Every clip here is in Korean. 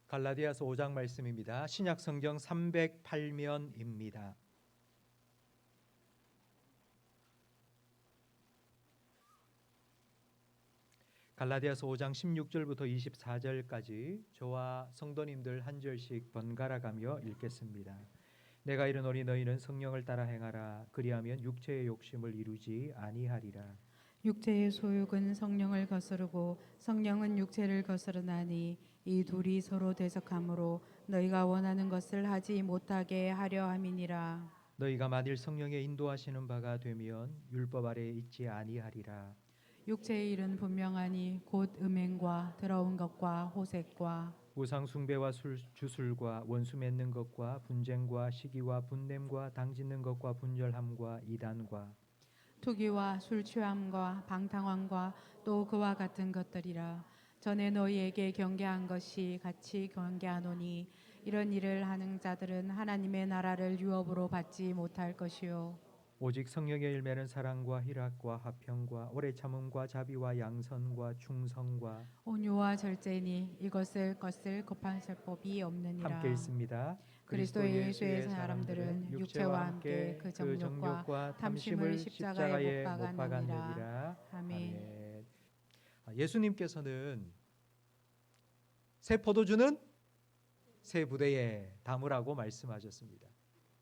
갈라디아서 5장 말씀입니다. 신약 성경 308면입니다. 갈라디아서 5장 16절부터 24절까지 저와 성도님들 한 절씩 번갈아 가며 읽겠습니다. 내가 이르노니 너희는 성령을 따라 행하라. 그리하면 육체의 욕심을 이루지 아니하리라. 육체의 소욕은 성령을 거스르고 성령은 육체를 거스르나니 이 둘이 서로 대적하므로 너희가 원하는 것을 하지 못하게 하려 함이니라. 너희가 만일 성령의 인도하시는 바가 되면 율법 아래에 있지 아니하리라. 육체의 일은 분명하니 곧 음행과 더러운 것과 호색과 우상 숭배와 주술과 원수 맺는 것과 분쟁과 시기와 분냄과 당짓는 것과 분열함과 이단과 투기와 술 취함과 방탕함과 또 그와 같은 것들이라. 전에 너희에게 경계한 것이 같이 경계하노니 이런 일을 하는 자들은 하나님의 나라를 유업으로 받지 못할 것이요 오직 성령의 열매는 사랑과 희락과 화평과 오래 참음과 자비와 양선과 충성과 온유와 절제니 이것을 것을 급하실 법이 없느니라. 함께 있습니다. 그리스도 예수의 사람들은 육체와 함께 그 정욕과 탐심을 십자가에 못 박았느니라. 아멘. 예수님께서는 새 포도주는 새 부대에 담으라고 말씀하셨습니다.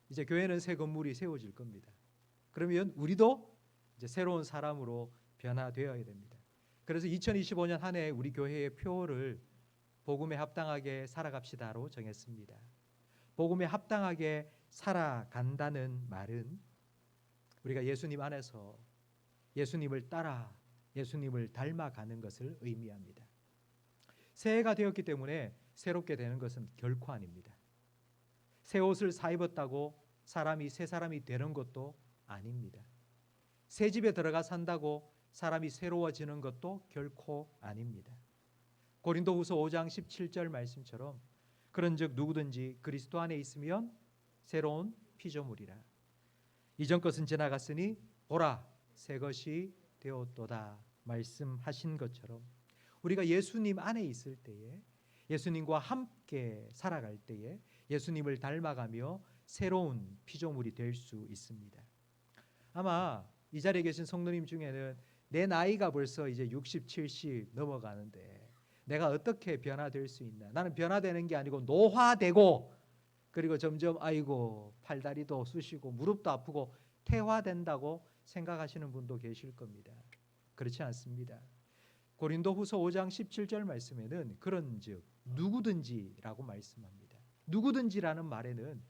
이제 교회는 새 건물이 세워질 겁니다. 그러면 우리도 이제 새로운 사람으로 변화되어야 됩니다. 그래서 2025년 한 해 우리 교회의 표를 복음에 합당하게 살아갑시다로 정했습니다. 복음에 합당하게 살아간다는 말은 우리가 예수님 안에서 예수님을 따라 예수님을 닮아가는 것을 의미합니다. 새해가 되었기 때문에 새롭게 되는 것은 결코 아닙니다. 새 옷을 사 입었다고 사람이 새 사람이 되는 것도 아닙니다. 새 집에 들어가 산다고 사람이 새로워지는 것도 결코 아닙니다. 고린도후서 5장 17절 말씀처럼 그런즉 누구든지 그리스도 안에 있으면 새로운 피조물이라. 이전 것은 지나갔으니 보라 새 것이 되었도다 말씀하신 것처럼 우리가 예수님 안에 있을 때에 예수님과 함께 살아갈 때에 예수님을 닮아가며 새로운 피조물이 될 수 있습니다. 아마 이 자리에 계신 성도님 중에는 내 나이가 벌써 이제 60, 70 넘어가는데 내가 어떻게 변화될 수 있나? 나는 변화되는 게 아니고 노화되고 그리고 점점 아이고 팔다리도 쑤시고 무릎도 아프고 퇴화된다고 생각하시는 분도 계실 겁니다. 그렇지 않습니다. 고린도후서 5장 17절 말씀에는 그런즉 누구든지라고 말씀합니다. 누구든지라는 말에는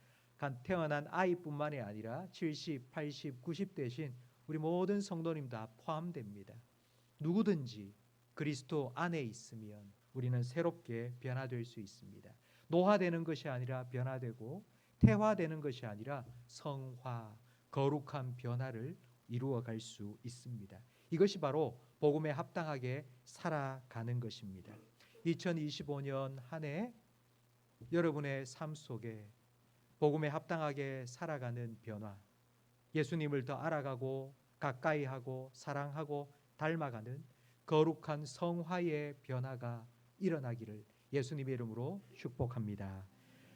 태어난 아이뿐만이 아니라 70, 80, 90 대신 우리 모든 성도님 다 포함됩니다. 누구든지 그리스도 안에 있으면 우리는 새롭게 변화될 수 있습니다. 노화되는 것이 아니라 변화되고 퇴화되는 것이 아니라 성화, 거룩한 변화를 이루어갈 수 있습니다. 이것이 바로 복음에 합당하게 살아가는 것입니다. 2025년 한 해 여러분의 삶 속에 복음에 합당하게 살아가는 변화, 예수님을 더 알아가고 가까이 하고 사랑하고 닮아가는 거룩한 성화의 변화가 일어나기를 예수님의 이름으로 축복합니다.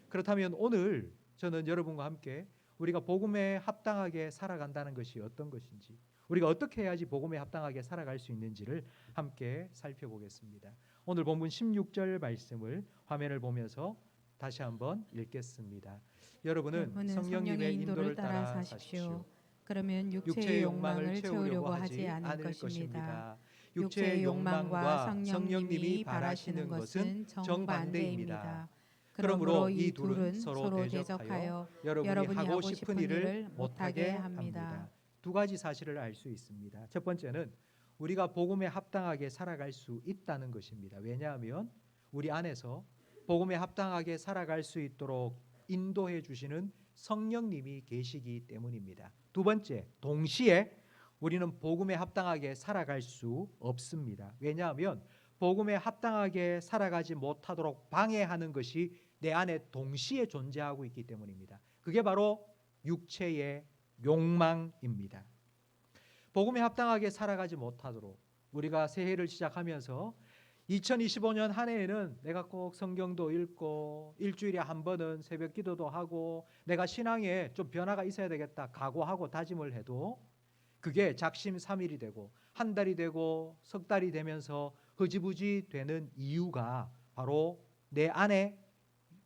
그렇다면 오늘 저는 여러분과 함께 우리가 복음에 합당하게 살아간다는 것이 어떤 것인지, 우리가 어떻게 해야지 복음에 합당하게 살아갈 수 있는지를 함께 살펴보겠습니다. 오늘 본문 16절 말씀을 화면을 보면서 다시 한번 읽겠습니다. 여러분은 성령님의 인도를 따라 사십시오. 그러면 육체의 욕망을 채우려고 하지 않을 것입니다. 육체의 욕망과 성령님이 바라시는 것은 정반대입니다. 그러므로 이 둘은 서로 대적하여 여러분이 하고 싶은 일을 못하게 합니다. 두 가지 사실을 알 수 있습니다. 첫 번째는 우리가 복음에 합당하게 살아갈 수 있다는 것입니다. 왜냐하면 우리 안에서 복음에 합당하게 살아갈 수 있도록 인도해 주시는 성령님이 계시기 때문입니다. 두 번째, 동시에 우리는 복음에 합당하게 살아갈 수 없습니다. 왜냐하면 복음에 합당하게 살아가지 못하도록 방해하는 것이 내 안에 동시에 존재하고 있기 때문입니다. 그게 바로 육체의 욕망입니다. 복음에 합당하게 살아가지 못하도록 우리가 새해를 시작하면서 2025년 한 해에는 내가 꼭 성경도 읽고 일주일에 한 번은 새벽 기도도 하고 내가 신앙에 좀 변화가 있어야 되겠다 각오하고 다짐을 해도 그게 작심삼일이 되고 한 달이 되고 석 달이 되면서 흐지부지 되는 이유가 바로 내 안에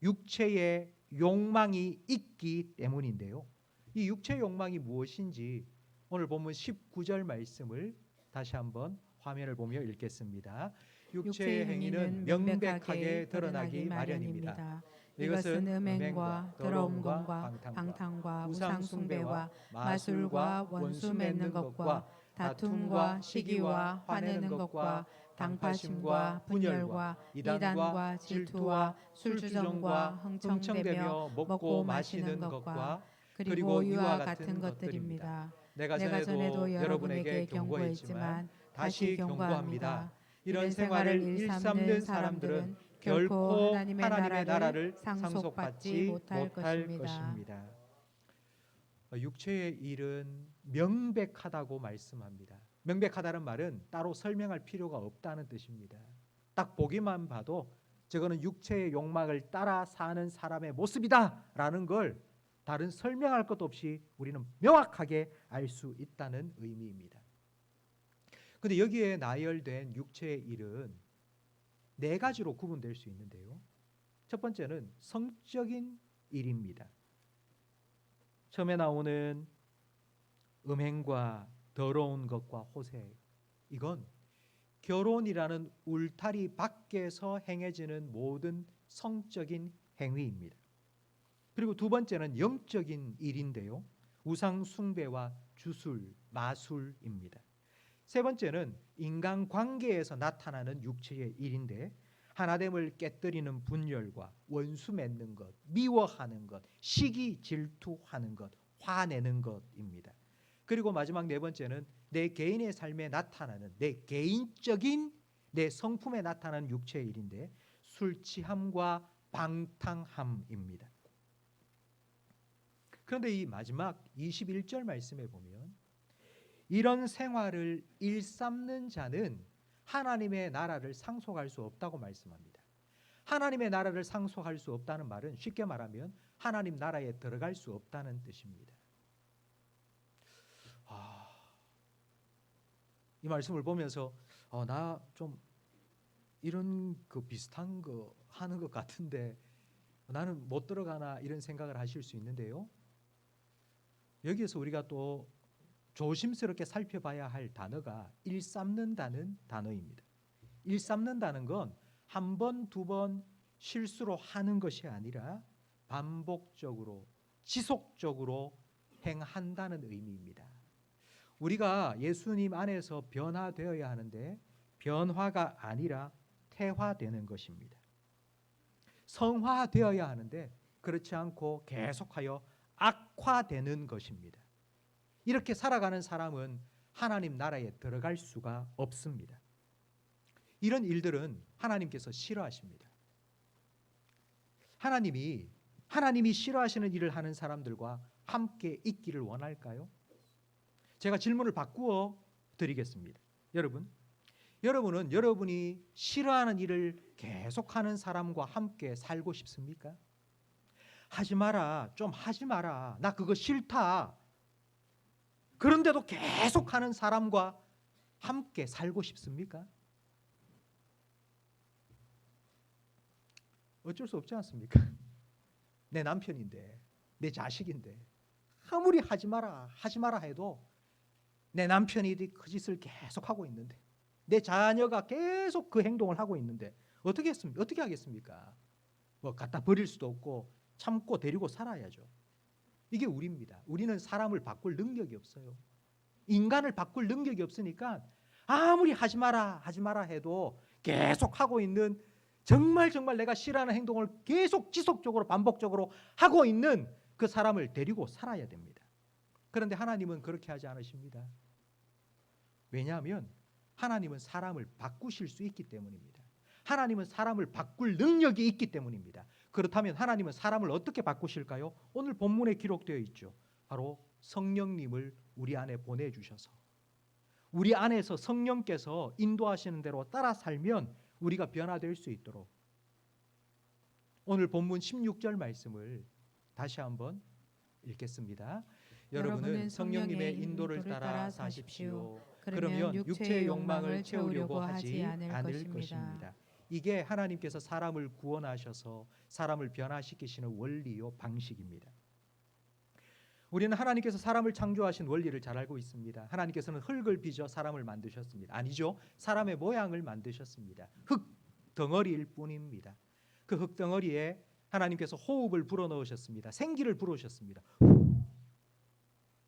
육체의 욕망이 있기 때문인데요. 이 육체의 욕망이 무엇인지 오늘 본문 19절 말씀을 다시 한번 화면을 보며 읽겠습니다. 육체의 행위는 명백하게 드러나기 마련입니다. 이것은 음행과 더러운 것과 방탕과 우상숭배와 마술과 원수 맺는 것과 다툼과 시기와 화내는 것과 당파심과 분열과 이단과 질투와 술주정과 흥청대며 먹고 마시는 것과 그리고 이와 같은 것들입니다. 내가 전에도 여러분에게 경고했지만 다시 경고합니다. 이런 생활을 일삼는 사람들은 결코 하나님의 나라를 상속받지 못할 것입니다. 육체의 일은 명백하다고 말씀합니다. 명백하다는 말은 따로 설명할 필요가 없다는 뜻입니다. 딱 보기만 봐도 저거는 육체의 욕망을 따라 사는 사람의 모습이다라는 걸 다른 설명할 것도 없이 우리는 명확하게 알 수 있다는 의미입니다. 그런데 여기에 나열된 육체의 일은 네 가지로 구분될 수 있는데요. 첫 번째는 성적인 일입니다. 처음에 나오는 음행과 더러운 것과 호색, 이건 결혼이라는 울타리 밖에서 행해지는 모든 성적인 행위입니다. 그리고 두 번째는 영적인 일인데요. 우상 숭배와 주술, 마술입니다. 세 번째는 인간관계에서 나타나는 육체의 일인데 하나됨을 깨뜨리는 분열과 원수 맺는 것, 미워하는 것, 시기 질투하는 것, 화내는 것입니다. 그리고 마지막 네 번째는 내 개인의 삶에 나타나는 내 개인적인 내 성품에 나타나는 육체의 일인데 술 취함과 방탕함입니다. 그런데 이 마지막 21절 말씀에 보면 이런 생활을 일삼는 자는 하나님의 나라를 상속할 수 없다고 말씀합니다. 하나님의 나라를 상속할 수 없다는 말은 쉽게 말하면 하나님 나라에 들어갈 수 없다는 뜻입니다. 이 말씀을 보면서 나 좀 이런 그 비슷한 거 하는 것 같은데 나는 못 들어가나 이런 생각을 하실 수 있는데요. 여기에서 우리가 또 조심스럽게 살펴봐야 할 단어가 일삼는다는 단어입니다. 일삼는다는 건 한 번, 두 번 실수로 하는 것이 아니라 반복적으로, 지속적으로 행한다는 의미입니다. 우리가 예수님 안에서 변화되어야 하는데 변화가 아니라 퇴화되는 것입니다. 성화되어야 하는데 그렇지 않고 계속하여 악화되는 것입니다. 이렇게 살아가는 사람은 하나님 나라에 들어갈 수가 없습니다. 이런 일들은 하나님께서 싫어하십니다. 하나님이 싫어하시는 일을 하는 사람들과 함께 있기를 원할까요? 제가 질문을 바꾸어 드리겠습니다. 여러분은 여러분이 싫어하는 일을 계속하는 사람과 함께 살고 싶습니까? 하지 마라, 좀 하지 마라, 나 그거 싫다. 그런데도 계속하는 사람과 함께 살고 싶습니까? 어쩔 수 없지 않습니까? 내 남편인데, 내 자식인데 아무리 하지 마라 해도 내 남편이 그 짓을 계속하고 있는데 내 자녀가 계속 그 행동을 하고 있는데 어떻게 하겠습니까? 뭐 갖다 버릴 수도 없고 참고 데리고 살아야죠. 이게 우리입니다. 우리는 사람을 바꿀 능력이 없어요. 인간을 바꿀 능력이 없으니까 아무리 하지 마라 해도 계속 하고 있는 정말 내가 싫어하는 행동을 계속 지속적으로 반복적으로 하고 있는 그 사람을 데리고 살아야 됩니다. 그런데 하나님은 그렇게 하지 않으십니다. 왜냐하면 하나님은 사람을 바꾸실 수 있기 때문입니다. 하나님은 사람을 바꿀 능력이 있기 때문입니다. 그렇다면 하나님은 사람을 어떻게 바꾸실까요? 오늘 본문에 기록되어 있죠. 바로 성령님을 우리 안에 보내주셔서 우리 안에서 성령께서 인도하시는 대로 따라 살면 우리가 변화될 수 있도록 오늘 본문 16절 말씀을 다시 한번 읽겠습니다. 여러분은 성령님의 인도를 따라 사십시오. 그러면 육체의 욕망을 채우려고 하지 않을 것입니다. 이게 하나님께서 사람을 구원하셔서 사람을 변화시키시는 원리요 방식입니다. 우리는 하나님께서 사람을 창조하신 원리를 잘 알고 있습니다. 하나님께서는 흙을 빚어 사람을 만드셨습니다. 아니죠. 사람의 모양을 만드셨습니다. 흙 덩어리일 뿐입니다. 그 흙 덩어리에 하나님께서 호흡을 불어넣으셨습니다. 생기를 불어오셨습니다.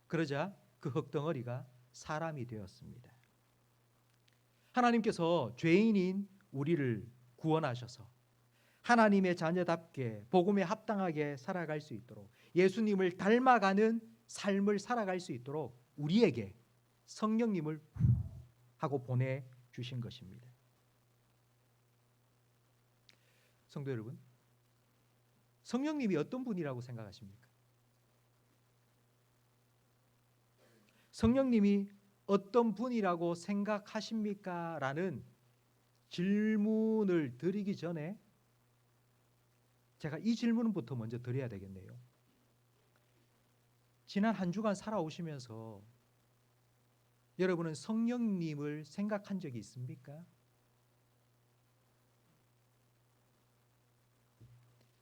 그러자 그 흙 덩어리가 사람이 되었습니다. 하나님께서 죄인인 우리를 구원하셔서 하나님의 자녀답게 복음에 합당하게 살아갈 수 있도록 예수님을 닮아가는 삶을 살아갈 수 있도록 우리에게 성령님을 하고 보내주신 것입니다. 성도 여러분, 성령님이 어떤 분이라고 생각하십니까? 성령님이 어떤 분이라고 생각하십니까? 라는 질문을 드리기 전에 제가 이 질문부터 먼저 드려야 되겠네요. 지난 한 주간 살아오시면서 여러분은 성령님을 생각한 적이 있습니까?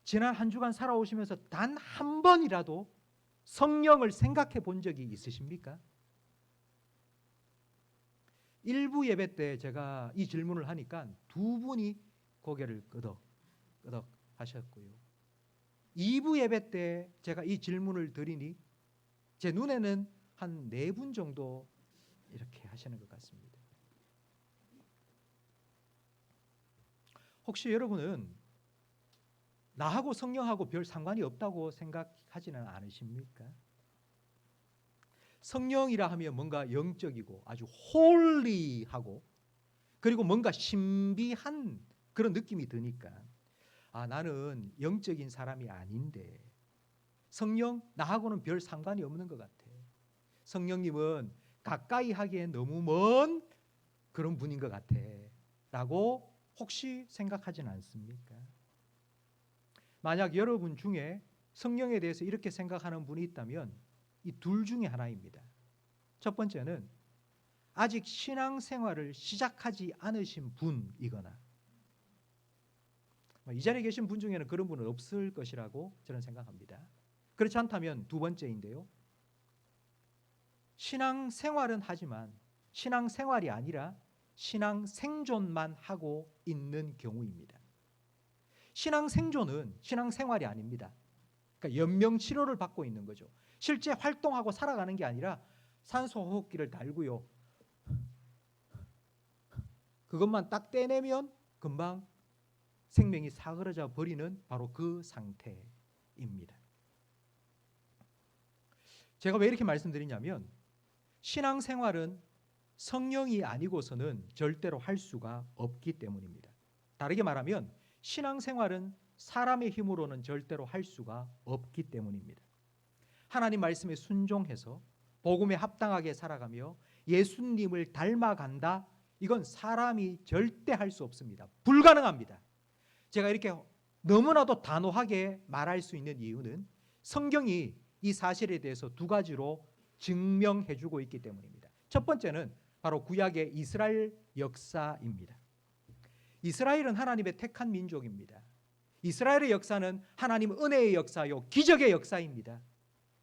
지난 한 주간 살아오시면서 단 한 번이라도 성령을 생각해 본 적이 있으십니까? 일부 예배 때 제가 이 질문을 하니까 두 분이 고개를 끄덕끄덕 하셨고요. 2부 예배 때 제가 이 질문을 드리니 제 눈에는 한 4분 정도 이렇게 하시는 것 같습니다. 혹시 여러분은 나하고 성령하고 별 상관이 없다고 생각하지는 않으십니까? 성령이라 하면 뭔가 영적이고 아주 홀리하고 그리고 뭔가 신비한 그런 느낌이 드니까 나는 영적인 사람이 아닌데 성령 나하고는 별 상관이 없는 것 같아. 성령님은 가까이 하기엔 너무 먼 그런 분인 것 같아 라고 혹시 생각하진 않습니까? 만약 여러분 중에 성령에 대해서 이렇게 생각하는 분이 있다면 이 둘 중에 하나입니다. 첫 번째는 아직 신앙생활을 시작하지 않으신 분이거나 이 자리에 계신 분 중에는 그런 분은 없을 것이라고 저는 생각합니다. 그렇지 않다면 두 번째인데요. 신앙생활은 하지만 신앙생활이 아니라 신앙생존만 하고 있는 경우입니다. 신앙생존은 신앙생활이 아닙니다. 그러니까 연명치료를 받고 있는 거죠. 실제 활동하고 살아가는 게 아니라 산소호흡기를 달고요. 그것만 딱 떼내면 금방 생명이 사그러져 버리는 바로 그 상태입니다. 제가 왜 이렇게 말씀드리냐면 신앙생활은 성령이 아니고서는 절대로 할 수가 없기 때문입니다. 다르게 말하면 신앙생활은 사람의 힘으로는 절대로 할 수가 없기 때문입니다. 하나님 말씀에 순종해서 복음에 합당하게 살아가며 예수님을 닮아간다. 이건 사람이 절대 할 수 없습니다. 불가능합니다. 제가 이렇게 너무나도 단호하게 말할 수 있는 이유는 성경이 이 사실에 대해서 두 가지로 증명해 주고 있기 때문입니다. 첫 번째는 바로 구약의 이스라엘 역사입니다. 이스라엘은 하나님의 택한 민족입니다. 이스라엘의 역사는 하나님 은혜의 역사요 기적의 역사입니다.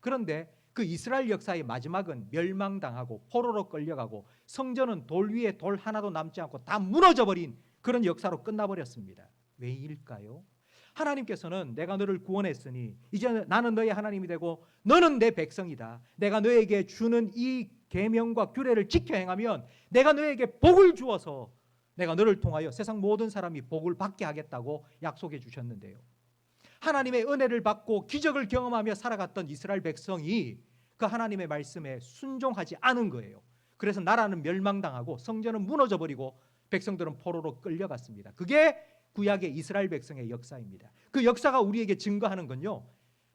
그런데 그 이스라엘 역사의 마지막은 멸망당하고 포로로 끌려가고 성전은 돌 위에 돌 하나도 남지 않고 다 무너져버린 그런 역사로 끝나버렸습니다. 왜일까요? 하나님께서는 내가 너를 구원했으니 이제 나는 너의 하나님이 되고 너는 내 백성이다. 내가 너에게 주는 이 계명과 규례를 지켜 행하면 내가 너에게 복을 주어서 내가 너를 통하여 세상 모든 사람이 복을 받게 하겠다고 약속해 주셨는데요. 하나님의 은혜를 받고 기적을 경험하며 살아갔던 이스라엘 백성이 그 하나님의 말씀에 순종하지 않은 거예요. 그래서 나라는 멸망당하고 성전은 무너져 버리고 백성들은 포로로 끌려갔습니다. 그게 구약의 이스라엘 백성의 역사입니다. 그 역사가 우리에게 증거하는 건요,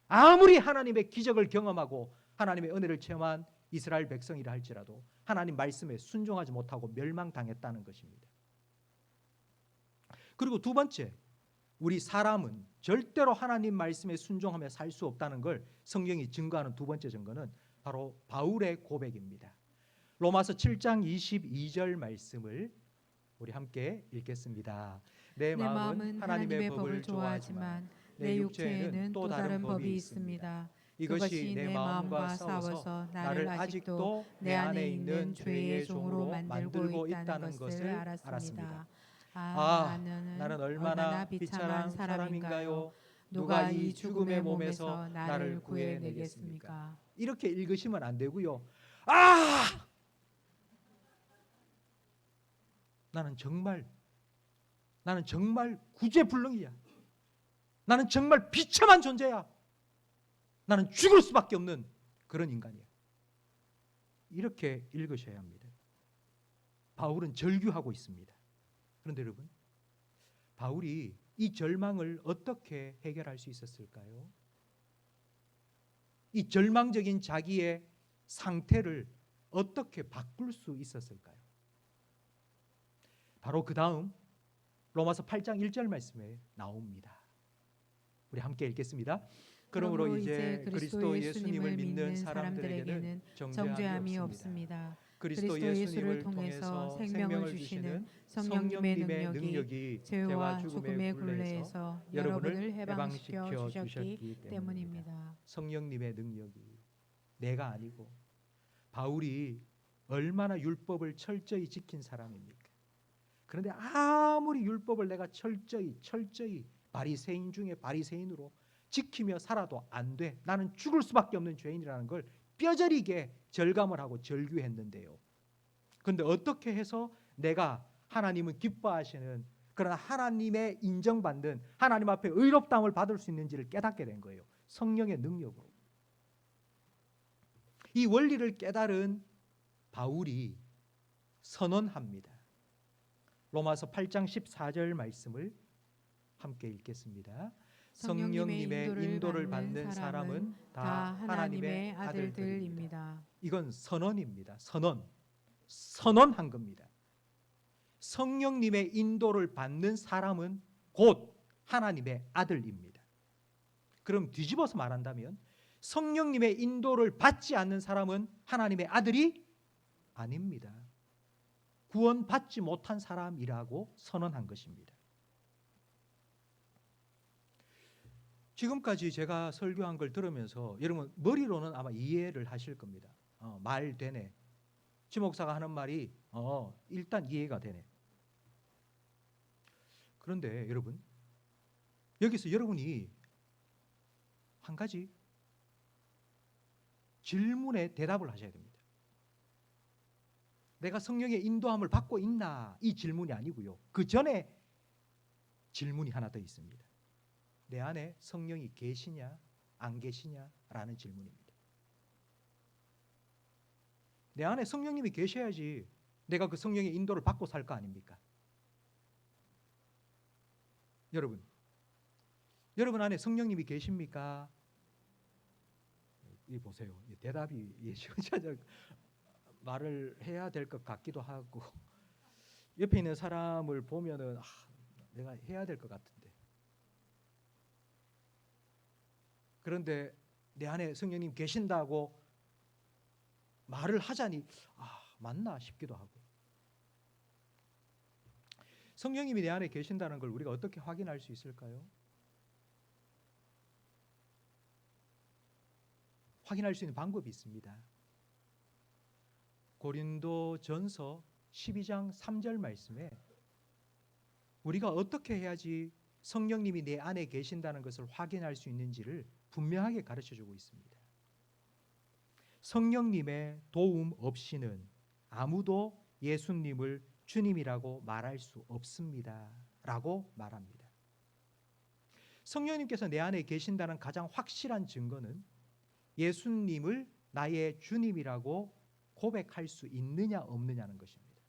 아무리 하나님의 기적을 경험하고 하나님의 은혜를 체험한 이스라엘 백성이라 할지라도 하나님 말씀에 순종하지 못하고 멸망당했다는 것입니다. 그리고 두 번째, 우리 사람은 절대로 하나님 말씀에 순종하며 살 수 없다는 걸 성경이 증거하는 두 번째 증거는 바로 바울의 고백입니다. 로마서 7장 22절 말씀을 우리 함께 읽겠습니다. 내 마음은 하나님의 법을 좋아하지만 내 육체에는 또 다른 법이 있습니다. 이것이 내 마음과 싸워서 나를 아직도 내 안에 있는 죄의 종으로 만들고 있다는 것을 알았습니다. 나는 얼마나 비참한 사람인가요? 누가 이 죽음의 몸에서 나를 구해내겠습니까? 이렇게 읽으시면 안 되고요. 나는 정말 구제불능이야. 나는 정말 비참한 존재야. 나는 죽을 수밖에 없는 그런 인간이야. 이렇게 읽으셔야 합니다. 바울은 절규하고 있습니다. 그런데 여러분, 바울이 이 절망을 어떻게 해결할 수 있었을까요? 이 절망적인 자기의 상태를 어떻게 바꿀 수 있었을까요? 바로 그 다음 로마서 8장 1절 말씀에 나옵니다. 우리 함께 읽겠습니다. 그러므로 이제 그리스도 예수님을 믿는 사람들에게는 정죄함이 없습니다. 그리스도 예수를 통해서 생명을 주시는 성령님의 능력이 죄와 죽음의 굴레에서 여러분을 해방시켜 주셨기 때문입니다. 성령님의 능력이 내가 아니고 바울이 얼마나 율법을 철저히 지킨 사람입니까? 그런데 아무리 율법을 내가 철저히 바리새인 중에 바리새인으로 지키며 살아도 안 돼. 나는 죽을 수밖에 없는 죄인이라는 걸 뼈저리게 절감을 하고 절규했는데요. 그런데 어떻게 해서 내가 하나님은 기뻐하시는 그러나 하나님의 인정받는 하나님 앞에 의롭다함을 받을 수 있는지를 깨닫게 된 거예요. 성령의 능력으로. 이 원리를 깨달은 바울이 선언합니다. 로마서 8장 14절 말씀을 함께 읽겠습니다. 성령님의 인도를 받는 사람은 다 하나님의 아들들입니다. 이건 선언입니다. 선언한 겁니다. 성령님의 인도를 받는 사람은 곧 하나님의 아들입니다. 그럼 뒤집어서 말한다면 성령님의 인도를 받지 않는 사람은 하나님의 아들이 아닙니다. 구원받지 못한 사람이라고 선언한 것입니다. 지금까지 제가 설교한 걸 들으면서 여러분 머리로는 아마 이해를 하실 겁니다. 말 되네. 지 목사가 하는 말이 일단 이해가 되네. 그런데 여러분 여기서 여러분이 한 가지 질문에 대답을 하셔야 됩니다. 내가 성령의 인도함을 받고 있나? 이 질문이 아니고요. 그 전에 질문이 하나 더 있습니다. 내 안에 성령이 계시냐 안 계시냐 라는 질문입니다. 내 안에 성령님이 계셔야지 내가 그 성령의 인도를 받고 살 거 아닙니까? 여러분 안에 성령님이 계십니까? 이 보세요. 대답이 말을 해야 될 것 같기도 하고 옆에 있는 사람을 보면은 내가 해야 될 것 같은데 그런데 내 안에 성령님 계신다고 말을 하자니 맞나 싶기도 하고 성령님이 내 안에 계신다는 걸 우리가 어떻게 확인할 수 있을까요? 확인할 수 있는 방법이 있습니다. 고린도전서 12장 3절 말씀에 우리가 어떻게 해야지 성령님이 내 안에 계신다는 것을 확인할 수 있는지를 분명하게 가르쳐주고 있습니다. 성령님의 도움 없이는 아무도 예수님을 주님이라고 말할 수 없습니다. 라고 말합니다. 성령님께서 내 안에 계신다는 가장 확실한 증거는 예수님을 나의 주님이라고 고백할 수 있느냐 없느냐는 것입니다.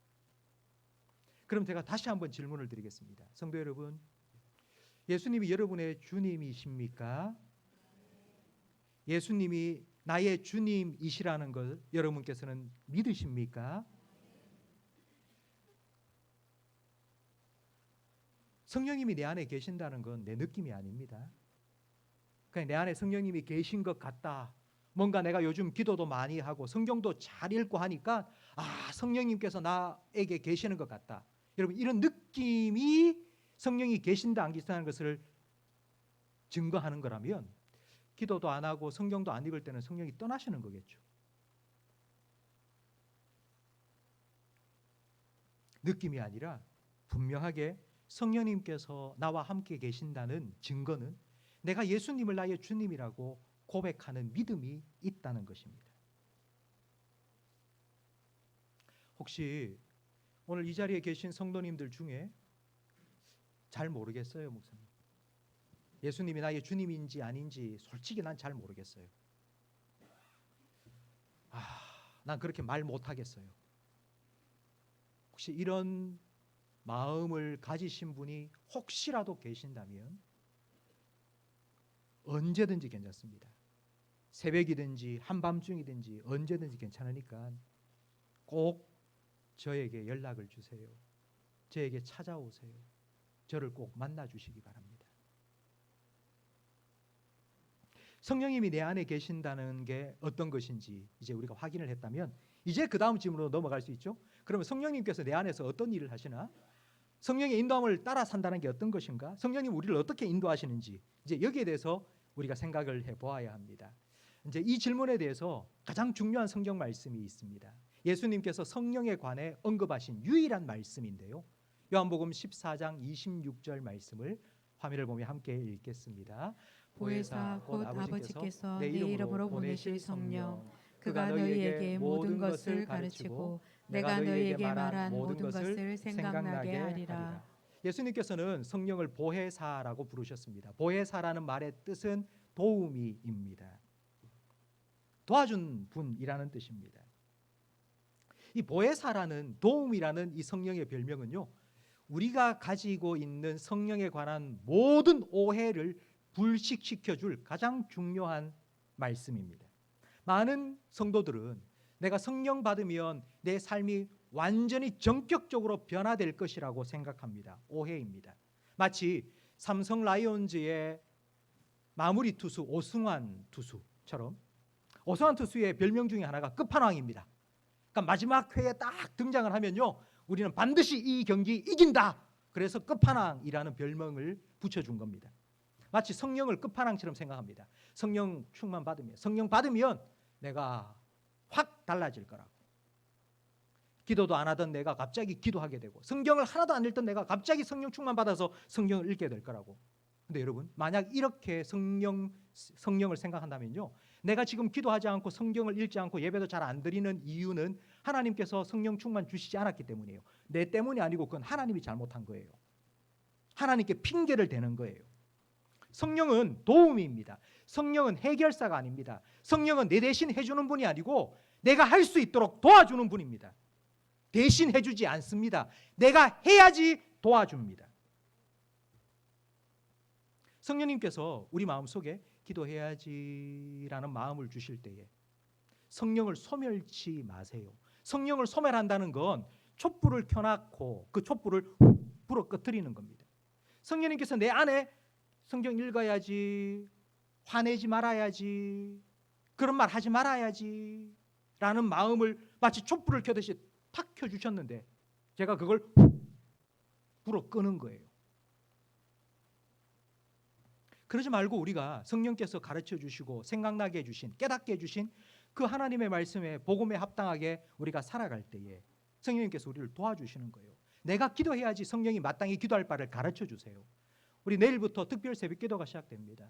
그럼 제가 다시 한번 질문을 드리겠습니다. 성도 여러분, 예수님이 여러분의 주님이십니까? 예수님이 나의 주님이시라는 걸 여러분께서는 믿으십니까? 성령님이 내 안에 계신다는 건 내 느낌이 아닙니다. 그냥 내 안에 성령님이 계신 것 같다. 뭔가 내가 요즘 기도도 많이 하고 성경도 잘 읽고 하니까 성령님께서 나에게 계시는 것 같다. 여러분, 이런 느낌이 성령이 계신다 안 계신다는 것을 증거하는 거라면 기도도 안 하고 성경도 안 읽을 때는 성령이 떠나시는 거겠죠. 느낌이 아니라 분명하게 성령님께서 나와 함께 계신다는 증거는 내가 예수님을 나의 주님이라고 고백하는 믿음이 있다는 것입니다. 혹시 오늘 이 자리에 계신 성도님들 중에 잘 모르겠어요, 목사님. 예수님이 나의 주님인지 아닌지 솔직히 난 잘 모르겠어요. 난 그렇게 말 못하겠어요. 혹시 이런 마음을 가지신 분이 혹시라도 계신다면 언제든지 괜찮습니다. 새벽이든지 한밤중이든지 언제든지 괜찮으니까 꼭 저에게 연락을 주세요. 저에게 찾아오세요. 저를 꼭 만나주시기 바랍니다. 성령님이 내 안에 계신다는 게 어떤 것인지 이제 우리가 확인을 했다면 이제 그 다음 질문으로 넘어갈 수 있죠. 그러면 성령님께서 내 안에서 어떤 일을 하시나? 성령의 인도함을 따라 산다는 게 어떤 것인가? 성령님 우리를 어떻게 인도하시는지 이제 여기에 대해서 우리가 생각을 해보아야 합니다. 이제 이 질문에 대해서 가장 중요한 성경 말씀이 있습니다. 예수님께서 성령에 관해 언급하신 유일한 말씀인데요. 요한복음 14장 26절 말씀을 화면을 보며 함께 읽겠습니다. 보혜사 곧 아버지께서 내 이름으로 보내실 성령 그가 너희에게 모든 것을 가르치고 내가 너희에게 말한 모든 것을 생각나게 하리라. 예수님께서는 성령을 보혜사라고 부르셨습니다. 보혜사라는 말의 뜻은 도우미입니다. 도와준 분이라는 뜻입니다. 이 보혜사라는 도움이라는 이 성령의 별명은요, 우리가 가지고 있는 성령에 관한 모든 오해를 불식시켜줄 가장 중요한 말씀입니다. 많은 성도들은 내가 성령 받으면 내 삶이 완전히 전격적으로 변화될 것이라고 생각합니다. 오해입니다. 마치 삼성 라이온즈의 마무리 투수 오승환 투수처럼 오승환 투수의 별명 중에 하나가 끝판왕입니다. 그러니까 마지막 회에 딱 등장을 하면요, 우리는 반드시 이 경기 이긴다. 그래서 끝판왕이라는 별명을 붙여준 겁니다. 마치 성령을 끝판왕처럼 생각합니다. 성령 충만 받으면, 성령 받으면 내가 확 달라질 거라고. 기도도 안 하던 내가 갑자기 기도하게 되고, 성경을 하나도 안 읽던 내가 갑자기 성령 충만 받아서 성경을 읽게 될 거라고. 근데 여러분, 만약 이렇게 성령을 생각한다면요, 내가 지금 기도하지 않고 성경을 읽지 않고 예배도 잘 안 드리는 이유는 하나님께서 성령 충만 주시지 않았기 때문이에요. 내 때문이 아니고 그건 하나님이 잘못한 거예요. 하나님께 핑계를 대는 거예요. 성령은 도움입니다. 성령은 해결사가 아닙니다. 성령은 내 대신 해주는 분이 아니고 내가 할 수 있도록 도와주는 분입니다. 대신 해주지 않습니다. 내가 해야지 도와줍니다. 성령님께서 우리 마음속에 기도해야지라는 마음을 주실 때에 성령을 소멸치 마세요. 성령을 소멸한다는 건 촛불을 켜놓고 그 촛불을 불어 꺼뜨리는 겁니다. 성령님께서 내 안에 성경 읽어야지, 화내지 말아야지, 그런 말 하지 말아야지 라는 마음을 마치 촛불을 켜듯이 탁 켜주셨는데 제가 그걸 불어 끄는 거예요. 그러지 말고 우리가 성령께서 가르쳐 주시고 생각나게 해주신, 깨닫게 해주신 그 하나님의 말씀에 복음에 합당하게 우리가 살아갈 때에 성령님께서 우리를 도와주시는 거예요. 내가 기도해야지 성령이 마땅히 기도할 바를 가르쳐 주세요. 우리 내일부터 특별 새벽 기도가 시작됩니다.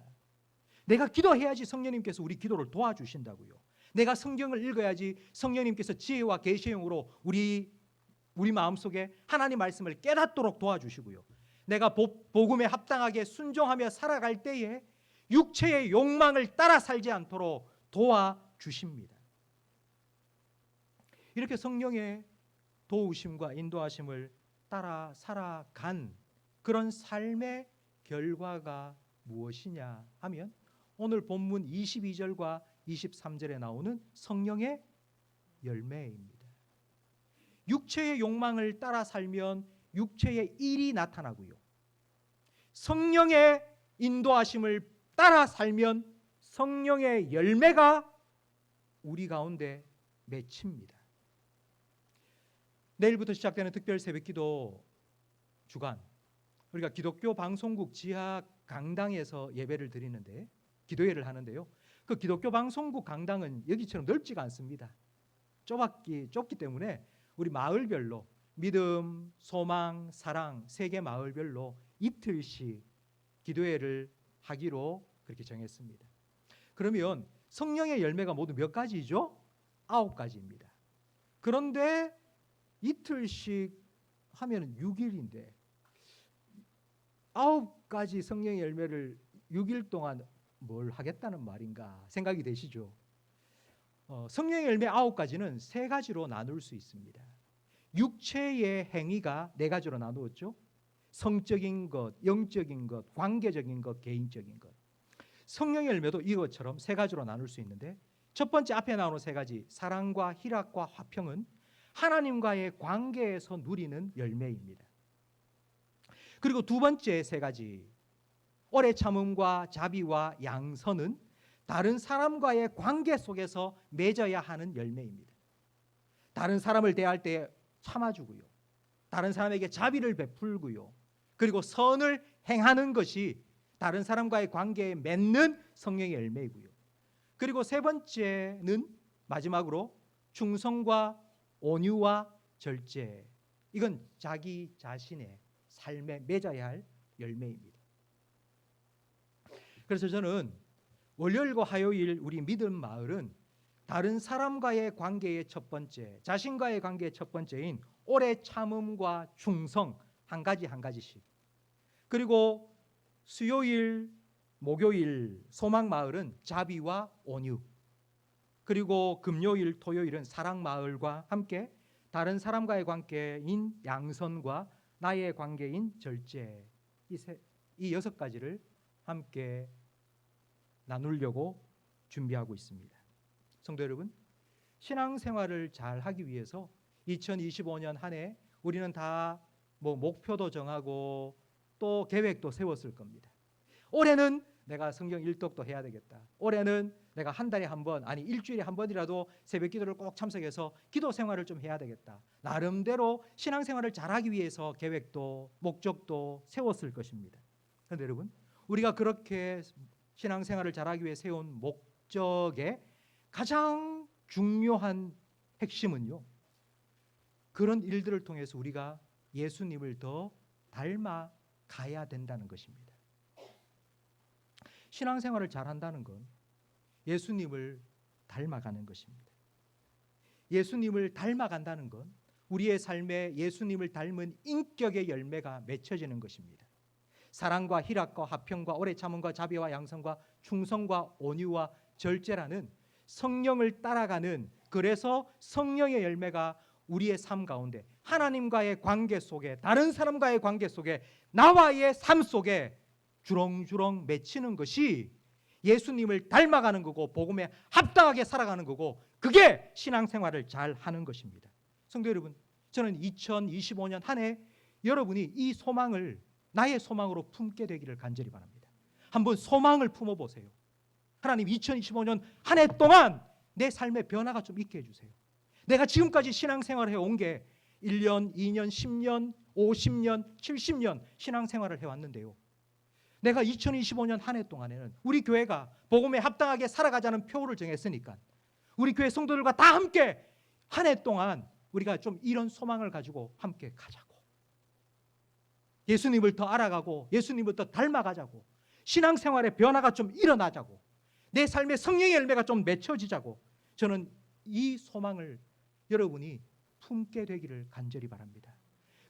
내가 기도해야지 성령님께서 우리 기도를 도와주신다고요. 내가 성경을 읽어야지 성령님께서 지혜와 계시의 영으로 우리 마음속에 하나님 말씀을 깨닫도록 도와주시고요. 내가 복음에 합당하게 순종하며 살아갈 때에 육체의 욕망을 따라 살지 않도록 도와주십니다. 이렇게 성령의 도우심과 인도하심을 따라 살아간 그런 삶의 결과가 무엇이냐 하면 오늘 본문 22절과 23절에 나오는 성령의 열매입니다. 육체의 욕망을 따라 살면 육체의 일이 나타나고요. 성령의 인도하심을 따라 살면 성령의 열매가 우리 가운데 맺힙니다. 내일부터 시작되는 특별 새벽기도 주간, 우리가 기독교 방송국 지하 강당에서 예배를 드리는데 기도회를 하는데요. 그 기독교 방송국 강당은 여기처럼 넓지가 않습니다. 좁기 때문에 우리 마을별로 믿음, 소망, 사랑 세 개 마을별로 이틀씩 기도회를 하기로 그렇게 정했습니다. 그러면 성령의 열매가 모두 몇 가지죠? 9가지입니다. 그런데 이틀씩 하면 6일인데 9가지 성령의 열매를 6일 동안 뭘 하겠다는 말인가 생각이 되시죠? 성령의 열매 9가지는 3가지로 나눌 수 있습니다. 육체의 행위가 4가지로 나누었죠. 성적인 것, 영적인 것, 관계적인 것, 개인적인 것. 성령의 열매도 이것처럼 3가지로 나눌 수 있는데 첫 번째 앞에 나오는 3가지 사랑과 희락과 화평은 하나님과의 관계에서 누리는 열매입니다. 그리고 두 번째 3가지 오래 참음과 자비와 양선은 다른 사람과의 관계 속에서 맺어야 하는 열매입니다. 다른 사람을 대할 때 참아주고요. 다른 사람에게 자비를 베풀고요. 그리고 선을 행하는 것이 다른 사람과의 관계에 맺는 성령의 열매이고요. 그리고 3번째는 마지막으로 충성과 온유와 절제. 이건 자기 자신의 삶에 맺어야 할 열매입니다. 그래서 저는 월요일과 화요일 우리 믿음 마을은 다른 사람과의 관계의 첫 번째, 자신과의 관계의 첫 번째인 오래 참음과 충성 한 가지씩. 그리고 수요일, 목요일 소망 마을은 자비와 온유. 그리고 금요일, 토요일은 사랑 마을과 함께 다른 사람과의 관계인 양선과 나의 관계인 절제. 이 6가지를 함께 나누려고 준비하고 있습니다. 성도 여러분, 신앙생활을 잘 하기 위해서 2025년 한 해 우리는 다 목표도 정하고 또 계획도 세웠을 겁니다. 올해는 내가 성경 일독도 해야 되겠다. 올해는 내가 한 달에 한 번, 아니 일주일에 한 번이라도 새벽 기도를 꼭 참석해서 기도 생활을 좀 해야 되겠다. 나름대로 신앙생활을 잘하기 위해서 계획도 목적도 세웠을 것입니다. 그런데 여러분, 우리가 그렇게 신앙생활을 잘하기 위해 세운 목적의 가장 중요한 핵심은요, 그런 일들을 통해서 우리가 예수님을 더 닮아가야 된다는 것입니다. 신앙생활을 잘한다는 건 예수님을 닮아가는 것입니다. 예수님을 닮아간다는 건 우리의 삶에 예수님을 닮은 인격의 열매가 맺혀지는 것입니다. 사랑과 희락과 화평과 오래 참음과 자비와 양선과 충성과 온유와 절제라는 성령을 따라가는, 그래서 성령의 열매가 우리의 삶 가운데 하나님과의 관계 속에, 다른 사람과의 관계 속에, 나와의 삶 속에 주렁주렁 맺히는 것이 예수님을 닮아가는 거고 복음에 합당하게 살아가는 거고, 그게 신앙생활을 잘 하는 것입니다. 성도 여러분, 저는 2025년 한 해 여러분이 이 소망을 나의 소망으로 품게 되기를 간절히 바랍니다. 한번 소망을 품어보세요. 하나님, 2025년 한 해 동안 내 삶의 변화가 좀 있게 해주세요. 내가 지금까지 신앙생활을 해온 게 1년, 2년, 10년, 50년, 70년 신앙생활을 해왔는데요, 내가 2025년 한 해 동안에는 우리 교회가 복음에 합당하게 살아가자는 표를 정했으니까 우리 교회 성도들과 다 함께 한 해 동안 우리가 좀 이런 소망을 가지고 함께 가자고, 예수님을 더 알아가고 예수님을 더 닮아가자고, 신앙생활의 변화가 좀 일어나자고, 내 삶의 성령의 열매가 좀 맺혀지자고, 저는 이 소망을 여러분이 품게 되기를 간절히 바랍니다.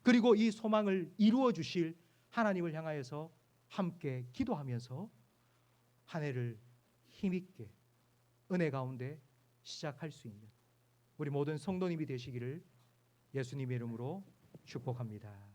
그리고 이 소망을 이루어 주실 하나님을 향하여서 함께 기도하면서 한 해를 힘있게 은혜 가운데 시작할 수 있는 우리 모든 성도님이 되시기를 예수님의 이름으로 축복합니다.